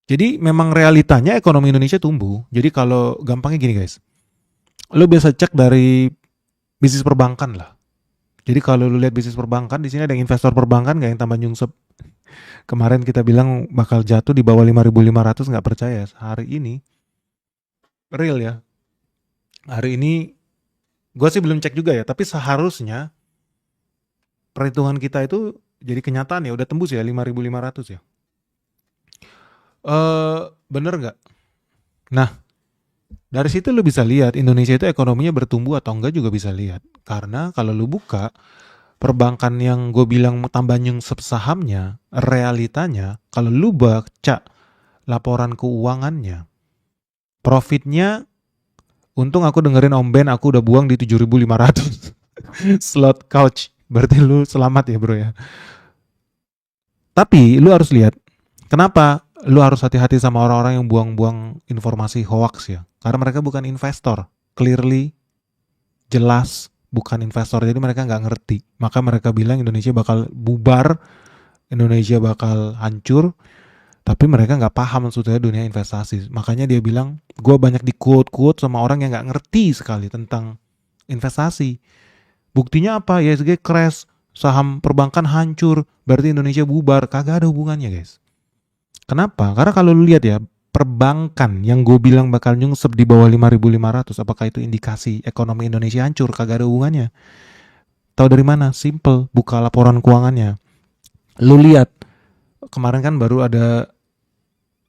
Jadi memang realitanya ekonomi Indonesia tumbuh. Jadi kalau gampangnya gini guys, lo biasa cek dari bisnis perbankan lah. Jadi kalau lu lihat bisnis perbankan, di sini ada investor perbankan nggak yang tambah nyungsep. Kemarin kita bilang bakal jatuh di bawah 5.500, nggak percaya. Hari ini real ya. Hari ini gue sih belum cek juga ya, tapi seharusnya perhitungan kita itu jadi kenyataan ya, udah tembus ya 5.500 ya. Bener nggak? Nah, dari situ lu bisa lihat Indonesia itu ekonominya bertumbuh atau enggak juga bisa lihat. Karena kalau lu buka perbankan yang gue bilang tambah nyungsep sahamnya, realitanya kalau lu baca laporan keuangannya, profitnya, untung aku dengerin Om Ben, aku udah buang di 7.500 slot couch. Berarti lu selamat ya bro ya. Tapi lu harus lihat, kenapa lu harus hati-hati sama orang-orang yang buang-buang informasi hoax ya. Karena mereka bukan investor. Clearly, jelas bukan investor. Jadi mereka nggak ngerti. Maka mereka bilang Indonesia bakal bubar, Indonesia bakal hancur. Tapi mereka nggak paham maksudnya dunia investasi. Makanya dia bilang, gue banyak di quote-quote sama orang yang nggak ngerti sekali tentang investasi. Buktinya apa? ISG crash, saham perbankan hancur, berarti Indonesia bubar. Kagak ada hubungannya guys. Kenapa? Karena kalau lu lihat ya, perbankan yang gue bilang bakal nyungsep di bawah 5.500, apakah itu indikasi ekonomi Indonesia hancur? Kagak ada hubungannya. Tahu dari mana? Simple, buka laporan keuangannya. Lu lihat, kemarin kan baru ada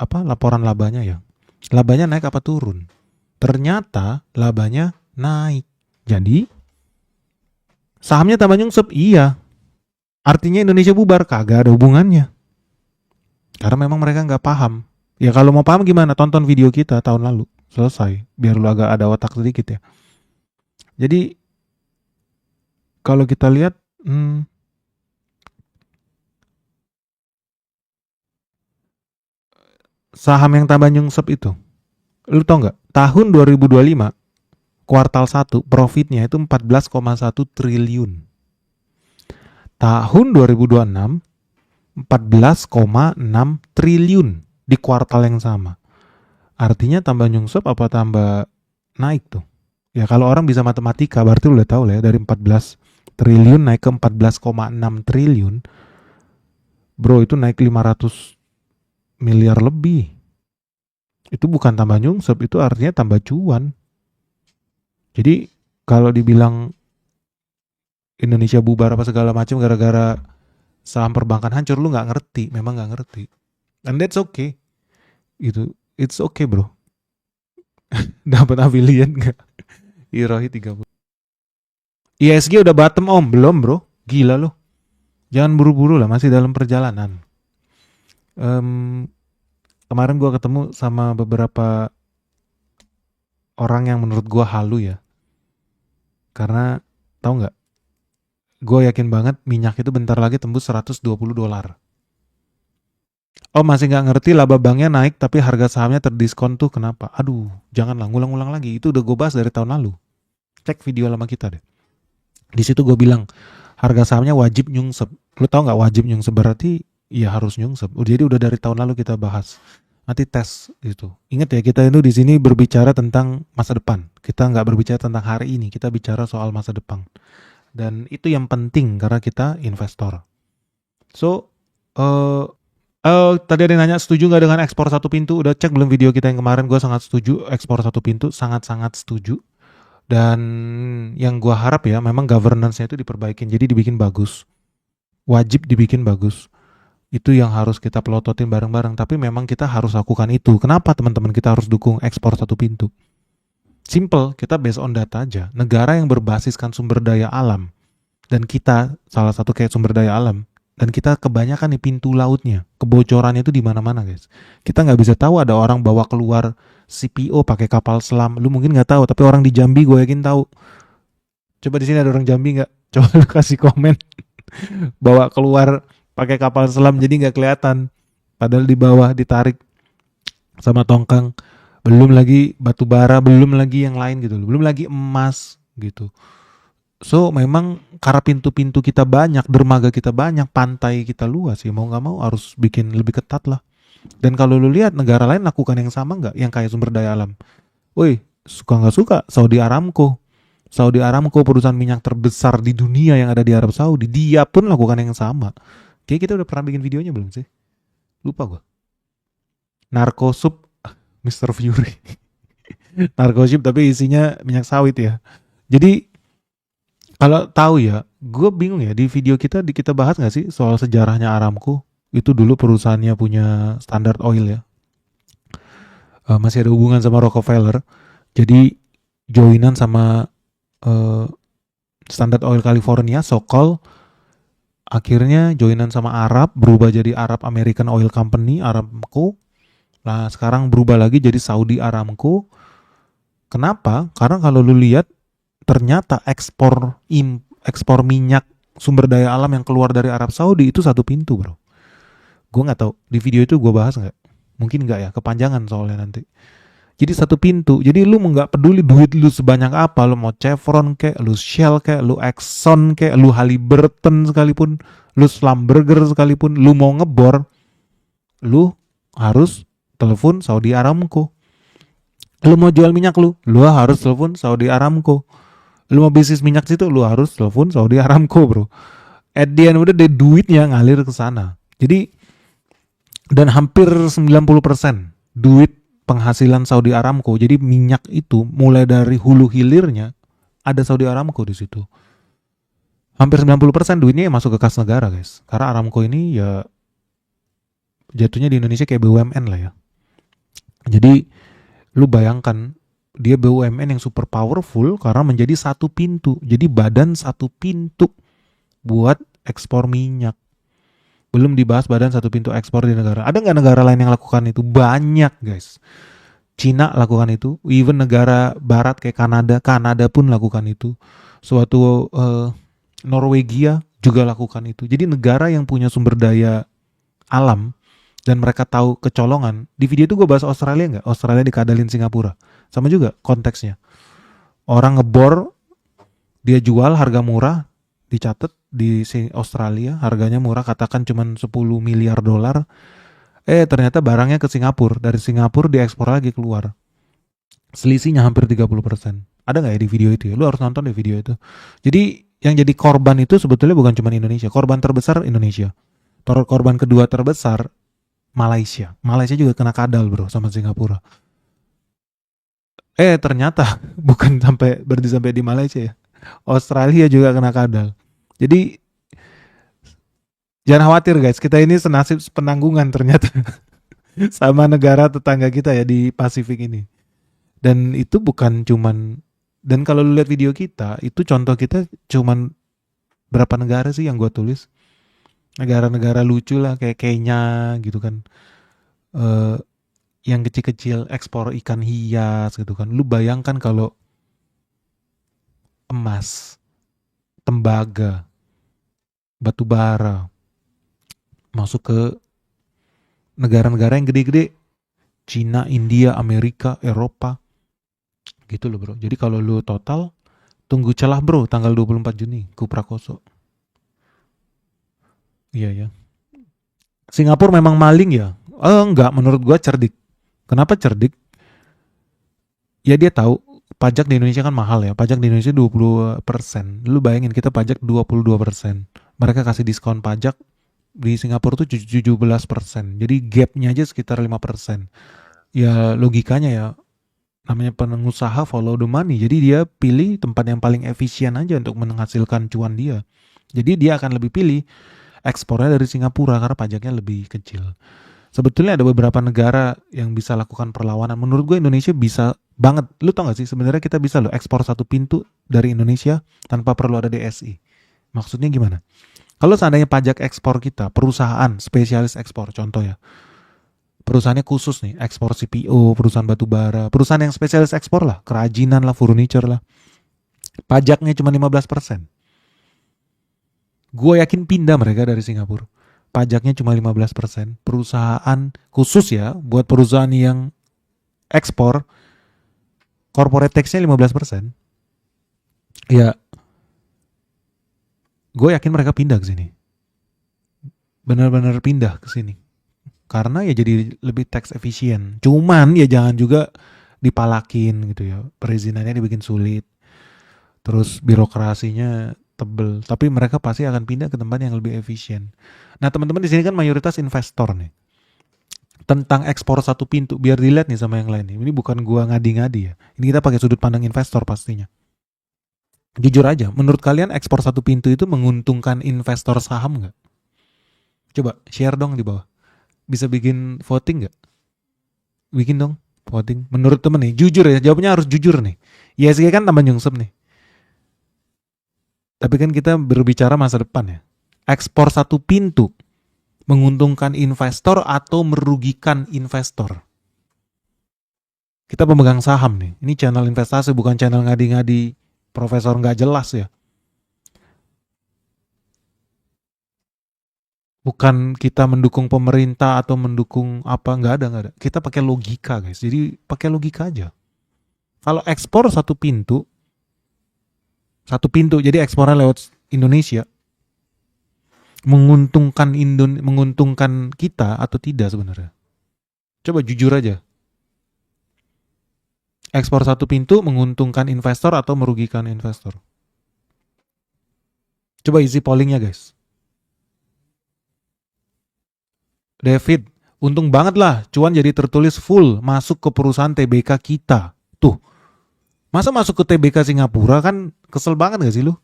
laporan labanya ya. Labanya naik apa turun? Ternyata labanya naik. Jadi sahamnya tambah nyungsep, iya. Artinya Indonesia bubar? Kagak ada hubungannya. Karena memang mereka nggak paham. Ya kalau mau paham gimana? Tonton video kita tahun lalu. Selesai. Biar lu agak ada otak sedikit ya. Jadi kalau kita lihat, saham yang tambah nyungsep itu, lu tau nggak? Tahun 2025, kuartal 1, profitnya itu 14,1 triliun. Tahun 2026, 14,6 triliun di kuartal yang sama. Artinya tambah nyungsep apa tambah naik tuh? Ya kalau orang bisa matematika berarti udah tahu lah ya, dari 14 triliun naik ke 14,6 triliun. Bro, itu naik 500 miliar lebih. Itu bukan tambah nyungsep, itu artinya tambah cuan. Jadi kalau dibilang Indonesia bubar apa segala macam gara-gara saham perbankan hancur, lu nggak ngerti, memang nggak ngerti. And that's okay. It's okay bro. Dapat affiliate nggak? Irohi 30. ISG udah bottom om, belum bro? Gila lo. Jangan buru-buru lah, masih dalam perjalanan. Kemarin gue ketemu sama beberapa orang yang menurut gue halu ya. Karena tahu nggak? Gue yakin banget minyak itu bentar lagi tembus $120. Oh masih nggak ngerti laba banknya naik tapi harga sahamnya terdiskon tuh kenapa? Aduh, janganlah ngulang-ngulang lagi. Itu udah gue bahas dari tahun lalu. Cek video lama kita deh. Di situ gue bilang harga sahamnya wajib nyungsep. Lu tau nggak wajib nyungsep berarti ya harus nyungsep. Jadi udah dari tahun lalu kita bahas. Nanti tes itu. Ingat ya kita itu di sini berbicara tentang masa depan. Kita nggak berbicara tentang hari ini. Kita bicara soal masa depan. Dan itu yang penting karena kita investor. So, tadi ada yang nanya setuju nggak dengan ekspor satu pintu? Udah cek belum video kita yang kemarin? Gue sangat setuju ekspor satu pintu, sangat-sangat setuju. Dan yang gue harap ya memang governance-nya itu diperbaikin, jadi dibikin bagus. Wajib dibikin bagus. Itu yang harus kita pelototin bareng-bareng. Tapi memang kita harus lakukan itu. Kenapa teman-teman kita harus dukung ekspor satu pintu? Simple, kita based on data aja. Negara yang berbasiskan sumber daya alam, dan kita salah satu kayak sumber daya alam, dan kita kebanyakan di pintu lautnya, kebocorannya itu di mana-mana guys. Kita nggak bisa tahu ada orang bawa keluar CPO pakai kapal selam. Lu mungkin nggak tahu, tapi orang di Jambi gue yakin tahu. Coba di sini ada orang Jambi nggak? Coba lu kasih komen. Bawa keluar pakai kapal selam jadi nggak kelihatan. Padahal di bawah ditarik sama tongkang. Belum lagi batu bara, belum lagi yang lain gitu. Belum lagi emas gitu. So memang karena pintu-pintu kita banyak, dermaga kita banyak, pantai kita luas ya mau nggak mau harus bikin lebih ketat lah. Dan kalau lu lihat negara lain lakukan yang sama nggak, yang kayak sumber daya alam? Woi, suka nggak suka, Saudi Aramco. Saudi Aramco perusahaan minyak terbesar di dunia yang ada di Arab Saudi, dia pun lakukan yang sama. Kayak kita udah pernah bikin videonya belum sih? Lupa gua. Narkosup Mr. Fury. Narkosup tapi isinya minyak sawit ya. Jadi kalau tahu ya, gue bingung ya, di video kita bahas nggak sih soal sejarahnya Aramco? Itu dulu perusahaannya punya Standard Oil ya. Masih ada hubungan sama Rockefeller. Jadi joinan sama Standard Oil California, Sokol, akhirnya joinan sama Arab, berubah jadi Arab American Oil Company, Aramco. Nah sekarang berubah lagi jadi Saudi Aramco. Kenapa? Karena kalau lu lihat ternyata ekspor minyak sumber daya alam yang keluar dari Arab Saudi itu satu pintu, bro. Gue nggak tahu di video itu gue bahas nggak? Mungkin nggak ya, kepanjangan soalnya nanti. Jadi satu pintu. Jadi lu nggak peduli duit lu sebanyak apa, lu mau Chevron kayak, lu Shell kayak, lu Exxon kayak, lu Halliburton sekalipun, lu Schlumberger sekalipun, lu mau ngebor, lu harus telepon Saudi Aramco. Lu mau jual minyak lu harus telepon Saudi Aramco. Lu mau bisnis minyak situ, lu harus telepon Saudi Aramco, bro. At the end udah deh duitnya ngalir ke sana. Jadi dan hampir 90% duit penghasilan Saudi Aramco. Jadi minyak itu mulai dari hulu hilirnya ada Saudi Aramco di situ. Hampir 90% duitnya yang masuk ke kas negara, guys. Karena Aramco ini ya jatuhnya di Indonesia kayak BUMN lah ya. Jadi lu bayangkan dia BUMN yang super powerful karena menjadi satu pintu. Jadi badan satu pintu buat ekspor minyak. Belum dibahas badan satu pintu ekspor di negara. Ada nggak negara lain yang lakukan itu? Banyak, guys. Cina lakukan itu. Even negara barat kayak Kanada pun lakukan itu. Suatu Norwegia juga lakukan itu. Jadi negara yang punya sumber daya alam dan mereka tahu kecolongan. Di video itu gue bahas Australia nggak? Australia dikadalin Singapura. Sama juga konteksnya. Orang ngebor, dia jual harga murah, dicatat di Australia harganya murah, katakan cuma 10 miliar dolar. Ternyata barangnya ke Singapura, dari Singapura diekspor lagi keluar. Selisihnya hampir 30%. Ada nggak ya di video itu ya? Lu harus nonton di video itu. Jadi yang jadi korban itu sebetulnya bukan cuma Indonesia. Korban terbesar Indonesia. Korban kedua terbesar Malaysia. Malaysia juga kena kadal, bro, sama Singapura. Ternyata bukan berhenti sampai di Malaysia ya. Australia juga kena kadal. Jadi jangan khawatir, guys, kita ini senasib penanggungan ternyata sama negara tetangga kita ya di Pasifik ini. Dan itu bukan cuman, dan kalau lu lihat video kita, itu contoh kita cuman berapa negara sih yang gue tulis? Negara-negara lucu lah kayak Kenya gitu kan. Yang kecil-kecil ekspor ikan hias gitu kan. Lu bayangkan kalau emas, tembaga, batu bara masuk ke negara-negara yang gede-gede, Cina, India, Amerika, Eropa gitu loh, bro. Jadi kalau lu total, tunggu celah, bro, tanggal 24 Juni Kuprakoso. Iya ya. Singapura memang maling ya? Enggak, menurut gua cerdik. Kenapa cerdik? Ya dia tahu pajak di Indonesia kan mahal ya. Pajak di Indonesia 20%. Lu bayangin kita pajak 22%. Mereka kasih diskon pajak di Singapura tuh 17%. Jadi gapnya aja sekitar 5%. Ya logikanya ya, namanya pengusaha follow the money. Jadi dia pilih tempat yang paling efisien aja untuk menghasilkan cuan dia. Jadi dia akan lebih pilih ekspornya dari Singapura karena pajaknya lebih kecil. Sebetulnya ada beberapa negara yang bisa lakukan perlawanan. Menurut gue Indonesia bisa banget. Lu tau gak sih sebenarnya kita bisa loh ekspor satu pintu dari Indonesia tanpa perlu ada DSI. Maksudnya gimana? Kalau seandainya pajak ekspor kita, perusahaan spesialis ekspor, contoh ya, perusahaannya khusus nih, ekspor CPO, perusahaan batu bara, perusahaan yang spesialis ekspor lah, kerajinan lah, furniture lah, pajaknya cuma 15%. Gue yakin pindah mereka dari Singapura. Pajaknya cuma 15%. Perusahaan khusus ya, buat perusahaan yang ekspor, corporate tax-nya 15%. Ya, gue yakin mereka pindah ke sini. Benar-benar pindah ke sini. Karena ya jadi lebih tax efisien. Cuman ya jangan juga dipalakin gitu ya. Perizinannya dibikin sulit. Terus birokrasinya tebel. Tapi mereka pasti akan pindah ke tempat yang lebih efisien. Nah, teman-teman di sini kan mayoritas investor nih. Tentang ekspor satu pintu, biar dilihat nih sama yang lain nih. Ini bukan gua ngadi-ngadi ya. Ini kita pakai sudut pandang investor pastinya. Jujur aja, menurut kalian ekspor satu pintu itu menguntungkan investor saham nggak? Coba share dong di bawah. Bisa bikin voting nggak? Bikin dong voting. Menurut temen nih, jujur ya, jawabnya harus jujur nih. ISG kan tambah nyungsep nih. Tapi kan kita berbicara masa depan ya. Ekspor satu pintu menguntungkan investor atau merugikan investor? Kita pemegang saham nih. Ini channel investasi, bukan channel ngadi-ngadi profesor nggak jelas ya. Bukan kita mendukung pemerintah atau mendukung apa, nggak ada. Kita pakai logika guys. Jadi pakai logika aja. Kalau ekspor satu pintu, jadi ekspornya lewat Indonesia, menguntungkan kita atau tidak sebenarnya? Coba jujur aja. Ekspor satu pintu menguntungkan investor atau merugikan investor? Coba isi pollingnya guys. David, untung banget lah, cuan jadi tertulis full masuk ke perusahaan TBK kita. Tuh, masa masuk ke TBK Singapura, kan kesel banget gak sih lu?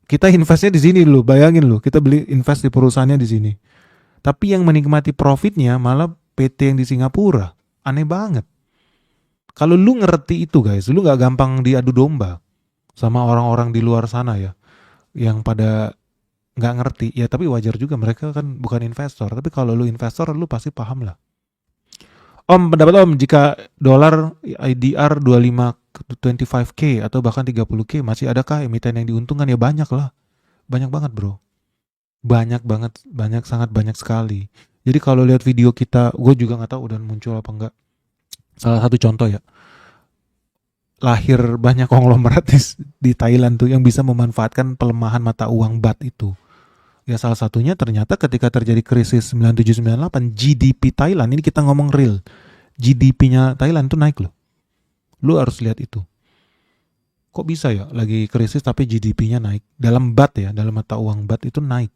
Kita investnya di sini lu, bayangin lu, kita beli invest di perusahaannya di sini. Tapi yang menikmati profitnya malah PT yang di Singapura. Aneh banget. Kalau lu ngerti itu guys, lu gak gampang diadu domba sama orang-orang di luar sana ya, yang pada nggak ngerti ya. Tapi wajar juga, mereka kan bukan investor. Tapi kalau lu investor, lu pasti paham lah. Om, pendapat Om, jika dolar IDR 25k atau bahkan 30k, masih adakah emiten yang diuntungkan? Ya banyak lah, banyak banget bro, banyak banget, sangat banyak sekali. Jadi kalau lihat video kita, gue juga nggak tahu udah muncul apa enggak. Salah satu contoh ya, lahir banyak konglomerat di Thailand tuh yang bisa memanfaatkan pelemahan mata uang baht itu. Ya salah satunya ternyata ketika terjadi krisis 97-98, GDP Thailand, ini kita ngomong real, GDP-nya Thailand tuh naik loh. Lu harus lihat itu. Kok bisa ya lagi krisis tapi GDP-nya naik? Dalam baht ya, dalam mata uang baht itu naik.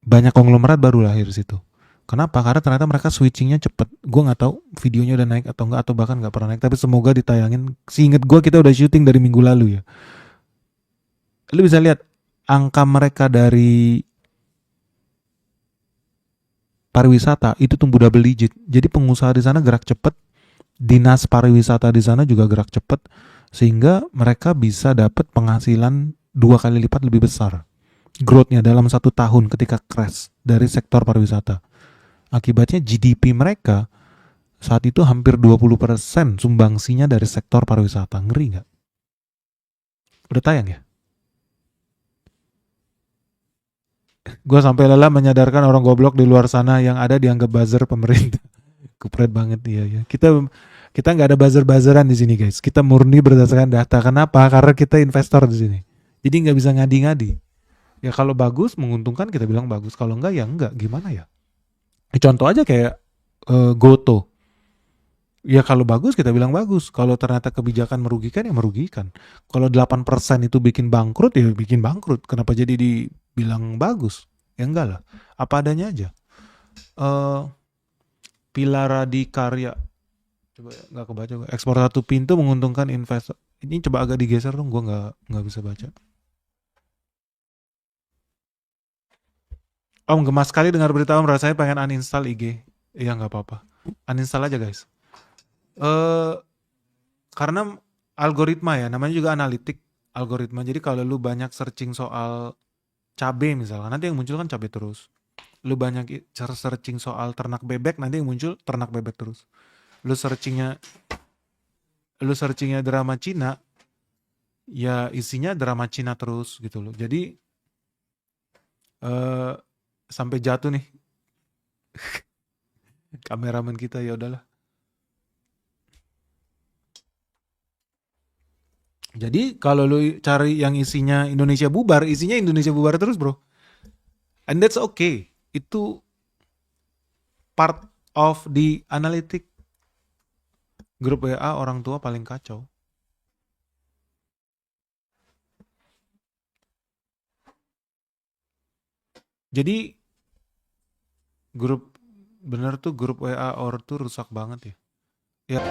Banyak konglomerat baru lahir di situ. Kenapa? Karena ternyata mereka switchingnya cepet. Gue nggak tahu videonya udah naik atau enggak, atau bahkan nggak pernah naik. Tapi semoga ditayangin. Seinget gue kita udah syuting dari minggu lalu ya. Lu bisa lihat angka mereka dari pariwisata itu tumbuh double digit. Jadi pengusaha di sana gerak cepet, dinas pariwisata di sana juga gerak cepet, sehingga mereka bisa dapat penghasilan 2 kali lipat lebih besar growth-nya dalam 1 tahun ketika crash dari sektor pariwisata. Akibatnya GDP mereka saat itu hampir 20% sumbangsinya dari sektor pariwisata. Ngeri nggak? Udah tayang ya? Gue sampai lelah menyadarkan orang goblok di luar sana yang ada dianggap buzzer pemerintah. Kupret banget ya. Kita nggak ada buzzer-buzzeran di sini guys. Kita murni berdasarkan data. Kenapa? Karena kita investor di sini. Jadi nggak bisa ngadi-ngadi. Ya kalau bagus menguntungkan kita bilang bagus. Kalau enggak ya enggak. Gimana ya? Contoh aja kayak Goto. Ya kalau bagus kita bilang bagus. Kalau ternyata kebijakan merugikan ya merugikan. Kalau 8% itu bikin bangkrut ya bikin bangkrut. Kenapa jadi dibilang bagus? Ya enggak lah. Apa adanya aja. Pilar Karya. Coba ya, nggak kebaca gue. Ekspor satu pintu menguntungkan investor. Ini coba agak digeser dong. Gue nggak bisa baca. Om gemas sekali dengar berita Om, rasanya pengen uninstall IG. Iya nggak apa-apa. Uninstall aja guys. Karena algoritma ya, namanya juga analitik algoritma. Jadi kalau lu banyak searching soal cabe misalkan, nanti yang muncul kan cabe terus. Lu banyak searching soal ternak bebek, nanti yang muncul ternak bebek terus. Lu searchingnya drama Cina, ya isinya drama Cina terus gitu loh. Jadi sampai jatuh nih kameramen kita, ya udahlah. Jadi kalau lu cari yang isinya Indonesia bubar, isinya Indonesia bubar terus bro. And that's okay. Itu part of the analytic. Grup WA orang tua paling kacau. Jadi grup bener tuh grup WA or tuh rusak banget ya. Ya